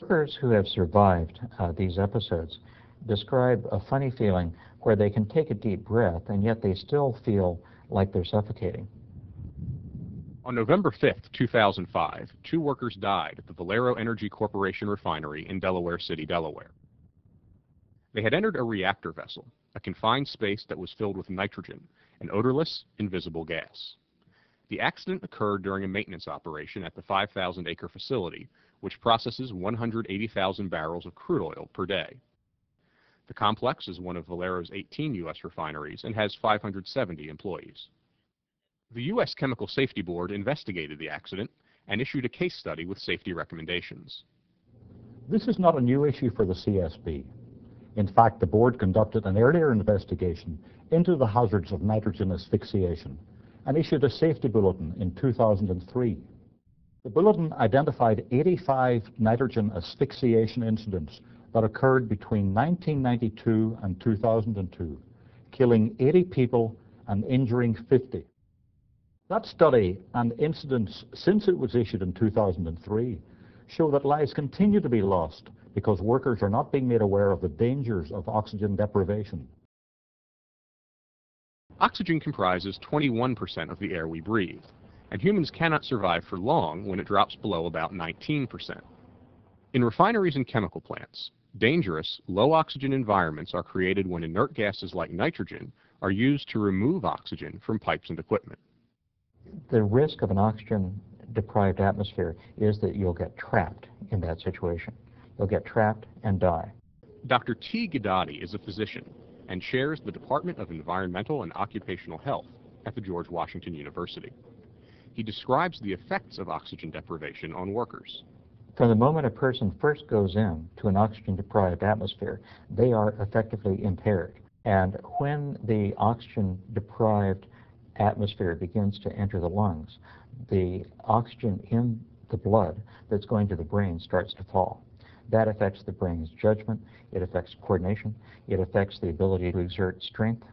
Workers who have survived these episodes describe a funny feeling where they can take a deep breath and yet they still feel like they're suffocating. On November 5, 2005, 2 workers died at the Valero Energy Corporation refinery in Delaware City, Delaware. They had entered a reactor vessel, a confined space that was filled with nitrogen, an odorless, invisible gas. The accident occurred during a maintenance operation at the 5,000-acre facility, which processes 180,000 barrels of crude oil per day. The complex is one of Valero's 18 U.S. refineries and has 570 employees. The U.S. Chemical Safety Board investigated the accident and issued a case study with safety recommendations. This is not a new issue for the CSB. In fact, the board conducted an earlier investigation into the hazards of nitrogen asphyxiation and issued a safety bulletin in 2003. The bulletin identified 85 nitrogen asphyxiation incidents that occurred between 1992 and 2002, killing 80 people and injuring 50. That study and incidents since it was issued in 2003 show that lives continue to be lost because workers are not being made aware of the dangers of oxygen deprivation. Oxygen comprises 21% of the air we breathe, and humans cannot survive for long when it drops below about 19%. In refineries and chemical plants, dangerous, low-oxygen environments are created when inert gases like nitrogen are used to remove oxygen from pipes and equipment. The risk of an oxygen-deprived atmosphere is that you'll get trapped in that situation. You'll get trapped and die. Dr. T. Gadati is a physician and chairs the Department of Environmental and Occupational Health at the George Washington University. He describes the effects of oxygen deprivation on workers. From the moment a person first goes into an oxygen-deprived atmosphere, they are effectively impaired. And when the oxygen-deprived atmosphere begins to enter the lungs, the oxygen in the blood that's going to the brain starts to fall. That affects the brain's judgment, it affects coordination, it affects the ability to exert strength.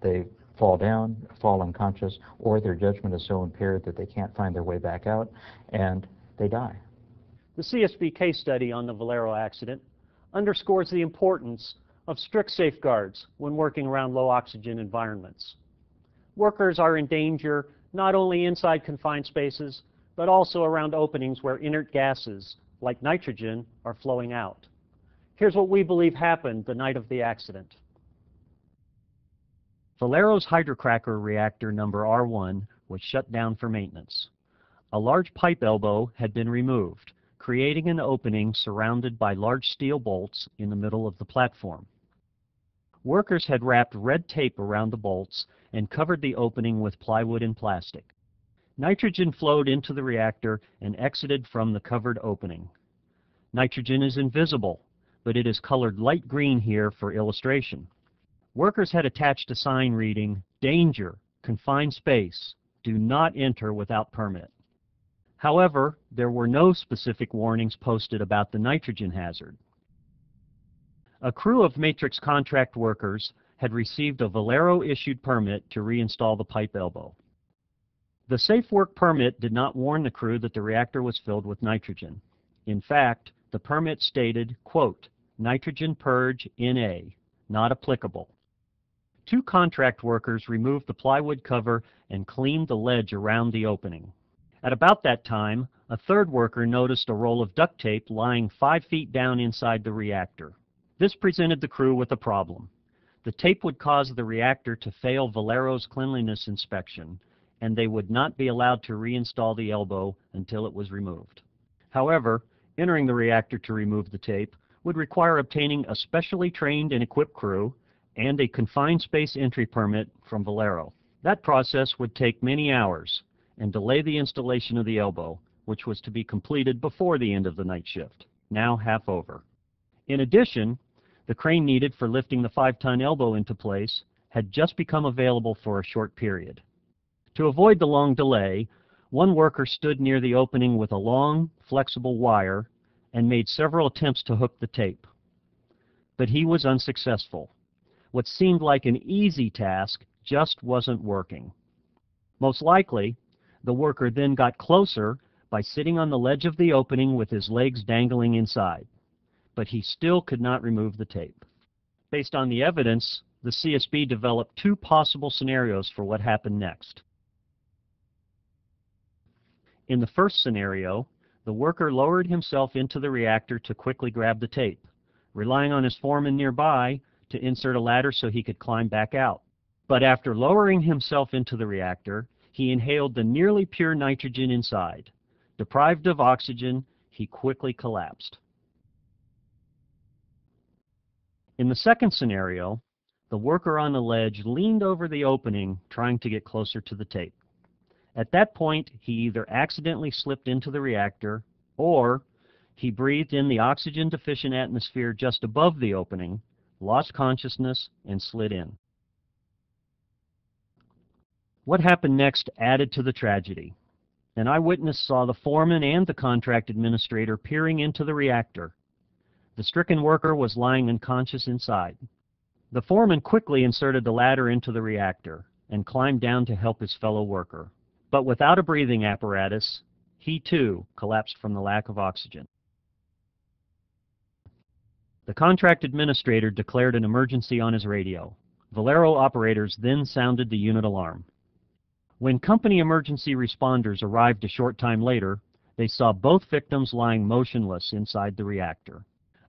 They fall down, fall unconscious, or their judgment is so impaired that they can't find their way back out, and they die. The CSB case study on the Valero accident underscores the importance of strict safeguards when working around low oxygen environments. Workers are in danger not only inside confined spaces, but also around openings where inert gases, like nitrogen, are flowing out. Here's what we believe happened the night of the accident. Valero's hydrocracker reactor number R1 was shut down for maintenance. A large pipe elbow had been removed, creating an opening surrounded by large steel bolts in the middle of the platform. Workers had wrapped red tape around the bolts and covered the opening with plywood and plastic. Nitrogen flowed into the reactor and exited from the covered opening. Nitrogen is invisible, but it is colored light green here for illustration. Workers had attached a sign reading, "Danger, confined space, do not enter without permit." However, there were no specific warnings posted about the nitrogen hazard. A crew of Matrix contract workers had received a Valero-issued permit to reinstall the pipe elbow. The Safe Work permit did not warn the crew that the reactor was filled with nitrogen. In fact, the permit stated, quote, "Nitrogen purge NA, not applicable." 2 contract workers removed the plywood cover and cleaned the ledge around the opening. At about that time, a 3rd worker noticed a roll of duct tape lying 5 feet down inside the reactor. This presented the crew with a problem. The tape would cause the reactor to fail Valero's cleanliness inspection, and they would not be allowed to reinstall the elbow until it was removed. However, entering the reactor to remove the tape would require obtaining a specially trained and equipped crew and a confined space entry permit from Valero. That process would take many hours and delay the installation of the elbow, which was to be completed before the end of the night shift, now half over. In addition, the crane needed for lifting the 5-ton elbow into place had just become available for a short period. To avoid the long delay, one worker stood near the opening with a long, flexible wire and made several attempts to hook the tape. But he was unsuccessful. What seemed like an easy task just wasn't working. Most likely, the worker then got closer by sitting on the ledge of the opening with his legs dangling inside, but he still could not remove the tape. Based on the evidence, the CSB developed two possible scenarios for what happened next. In the first scenario, the worker lowered himself into the reactor to quickly grab the tape, relying on his foreman nearby to insert a ladder so he could climb back out. But after lowering himself into the reactor, he inhaled the nearly pure nitrogen inside. Deprived of oxygen, he quickly collapsed. In the second scenario, the worker on the ledge leaned over the opening trying to get closer to the tape. At that point, he either accidentally slipped into the reactor or he breathed in the oxygen-deficient atmosphere just above the opening, lost consciousness, and slid in. What happened next added to the tragedy. An eyewitness saw the foreman and the contract administrator peering into the reactor. The stricken worker was lying unconscious inside. The foreman quickly inserted the ladder into the reactor and climbed down to help his fellow worker. But without a breathing apparatus, he too collapsed from the lack of oxygen. The contract administrator declared an emergency on his radio. Valero operators then sounded the unit alarm. When company emergency responders arrived a short time later, they saw both victims lying motionless inside the reactor.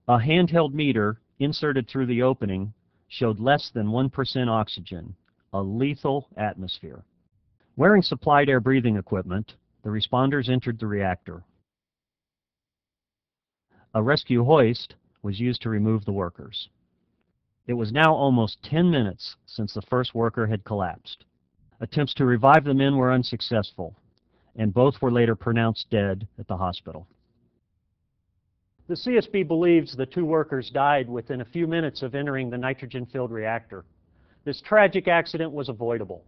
A handheld meter inserted through the opening showed less than 1% oxygen, a lethal atmosphere. Wearing supplied air breathing equipment, the responders entered the reactor. A rescue hoist was used to remove the workers. It was now almost 10 minutes since the first worker had collapsed. Attempts to revive the men were unsuccessful, and both were later pronounced dead at the hospital. The CSB believes the two workers died within a few minutes of entering the nitrogen-filled reactor. This tragic accident was avoidable.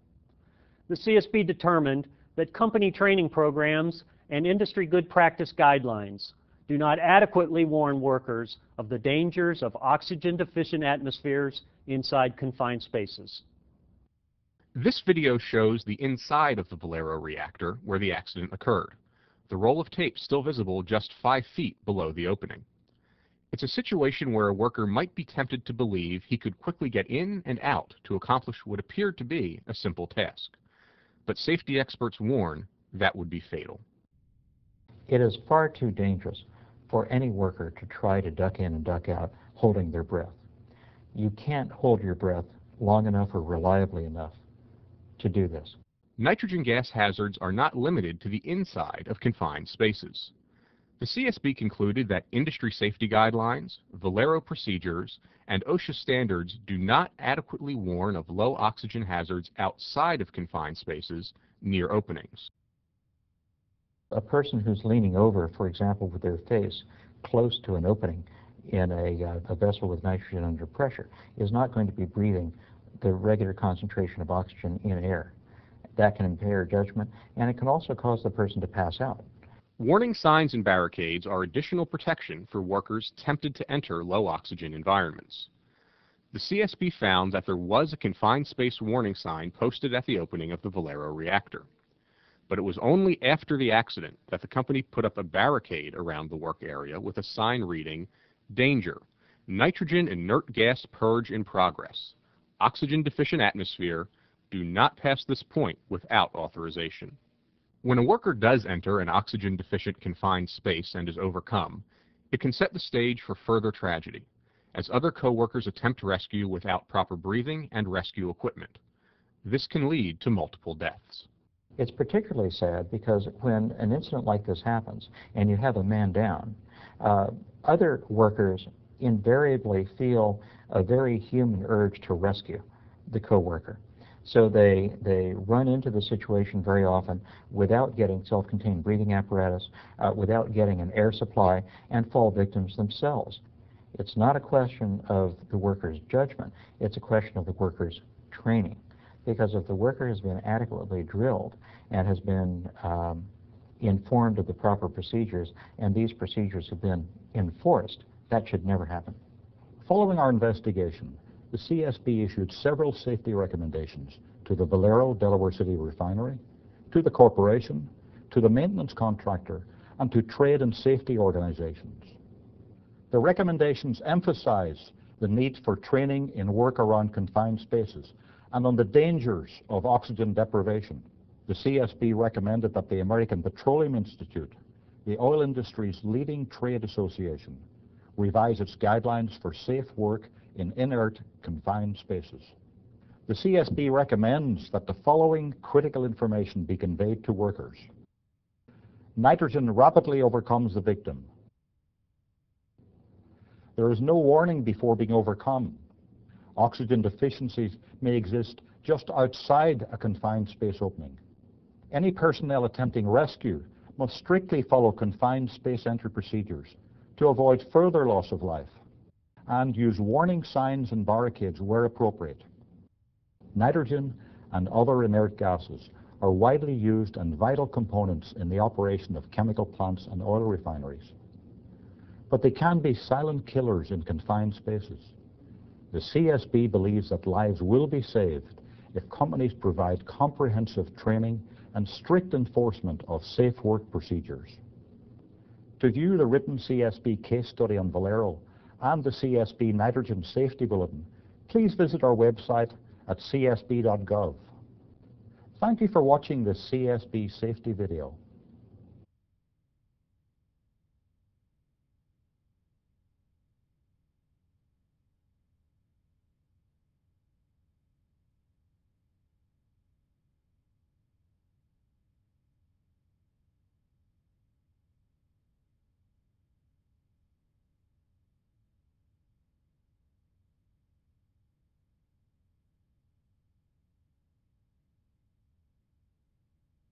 The CSB determined that company training programs and industry good practice guidelines do not adequately warn workers of the dangers of oxygen-deficient atmospheres inside confined spaces. This video shows the inside of the Valero reactor where the accident occurred. The roll of tape still visible just 5 feet below the opening. It's a situation where a worker might be tempted to believe he could quickly get in and out to accomplish what appeared to be a simple task. But safety experts warn that would be fatal. It is far too dangerous for any worker to try to duck in and duck out holding their breath. You can't hold your breath long enough or reliably enough to do this. Nitrogen gas hazards are not limited to the inside of confined spaces. The CSB concluded that industry safety guidelines, Valero procedures, and OSHA standards do not adequately warn of low oxygen hazards outside of confined spaces near openings. A person who's leaning over, for example, with their face close to an opening in a vessel with nitrogen under pressure is not going to be breathing the regular concentration of oxygen in air. That can impair judgment, and it can also cause the person to pass out. Warning signs and barricades are additional protection for workers tempted to enter low oxygen environments. The CSB found that there was a confined space warning sign posted at the opening of the Valero reactor. But it was only after the accident that the company put up a barricade around the work area with a sign reading, "Danger, nitrogen inert gas purge in progress. Oxygen deficient atmosphere, do not pass this point without authorization." When a worker does enter an oxygen deficient confined space and is overcome, it can set the stage for further tragedy, as other co-workers attempt rescue without proper breathing and rescue equipment. This can lead to multiple deaths. It's particularly sad because when an incident like this happens and you have a man down, other workers invariably feel a very human urge to rescue the co-worker. So they run into the situation very often without getting self-contained breathing apparatus, without getting an air supply, and fall victims themselves. It's not a question of the worker's judgment, it's a question of the worker's training. Because if the worker has been adequately drilled and has been informed of the proper procedures, and these procedures have been enforced, that should never happen. Following our investigation, the CSB issued several safety recommendations to the Valero Delaware City Refinery, to the corporation, to the maintenance contractor, and to trade and safety organizations. The recommendations emphasize the need for training in work around confined spaces and on the dangers of oxygen deprivation. The CSB recommended that the American Petroleum Institute, the oil industry's leading trade association, revise its guidelines for safe work in inert, confined spaces. The CSB recommends that the following critical information be conveyed to workers. Nitrogen rapidly overcomes the victim. There is no warning before being overcome. Oxygen deficiencies may exist just outside a confined space opening. Any personnel attempting rescue must strictly follow confined space entry procedures to avoid further loss of life, and use warning signs and barricades where appropriate. Nitrogen and other inert gases are widely used and vital components in the operation of chemical plants and oil refineries. But they can be silent killers in confined spaces. The CSB believes that lives will be saved if companies provide comprehensive training and strict enforcement of safe work procedures. To view the written CSB case study on Valero and the CSB Nitrogen Safety Bulletin, please visit our website at csb.gov. Thank you for watching this CSB safety video.